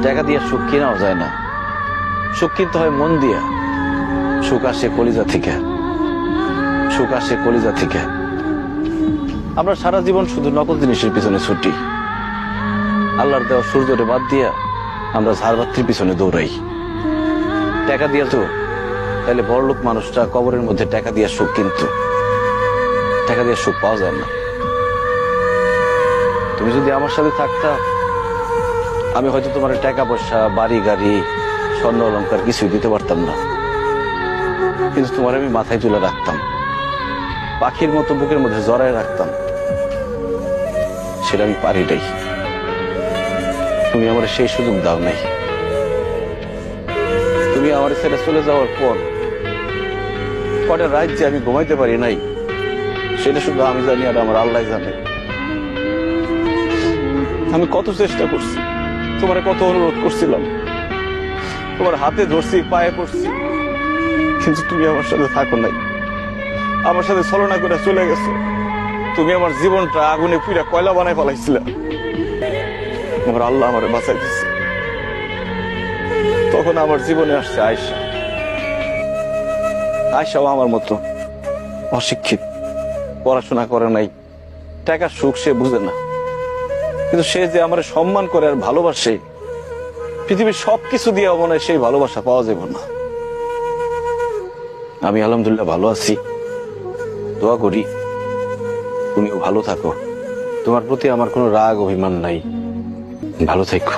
টাকা দিয়ে সুখ কেনাও যায় না, সুখ কিনতে হয় মন দিয়া। সুখ আসে কলিজা থেকে, সুখ আসে কলিজা থেকে। আমরা সারা জীবন শুধু নকল জিনিসের পিছনে ছুটি। আল্লাহর দেওয়া সূর্যরে বাদ দিয়া আমরা ঝাড়বাতির পিছনে দৌড়াই। টাকা দিয়া তো তাহলে বড়লোক মানুষটা কবরের মধ্যে টাকা দিয়া সুখ কিনতো। টাকা দিয়ে সুখ পাওয়া যায় না। তুমি যদি আমার সাথে থাকতা, আমি হয়তো তোমার টাকা পয়সা, বাড়ি গাড়ি, স্বর্ণ অলংকার কিছুই দিতে পারতাম না, কিন্তু তোমার আমি মাথায় তুলে রাখতাম, পাখির মতো বুকের মধ্যে জড়ায় রাখতাম। সেটা আমি পারি নাই। তুমি আমার সেই সুযোগ দাও নাই। তুমি আমার ছেড়ে চলে যাওয়ার পর কটা রাত যে আমি ঘুমাইতে পারি নাই, সেটা শুধু আমি জানি আর আমার আল্লাহ জানে। আমি কত চেষ্টা করছি, তোমার কত অনুরোধ করছিলাম, তোমার হাতে ধরছি, পায়ে পড়ছি, কিন্তু তুমি আমার সাথে থাকো নাই। আমার সাথে ছলনা করে চলে গেছো। তুমি আমার জীবনটা আগুনে পুরা কয়লা বানায় ফেলাইছিলে। আমার আল্লাহ আমারে বাঁচাই দিচ্ছে। তখন আমার জীবনে আসছে আয়েশা। আয়েশাও আমার মতো অশিক্ষিত, পড়াশোনা করে নাই, টাকার সুখ সে বুঝে না, কিন্তু সে যে আমার সম্মান করে আর ভালোবাসে, পৃথিবীর সবকিছু দিয়ে মনে হয় সেই ভালোবাসা পাওয়া যাবে না। আমি আলহামদুলিল্লাহ ভালো আছি, দোয়া করি তুমিও ভালো থাকো। তোমার প্রতি আমার কোনো রাগ অভিমান নাই। ভালো থেকো।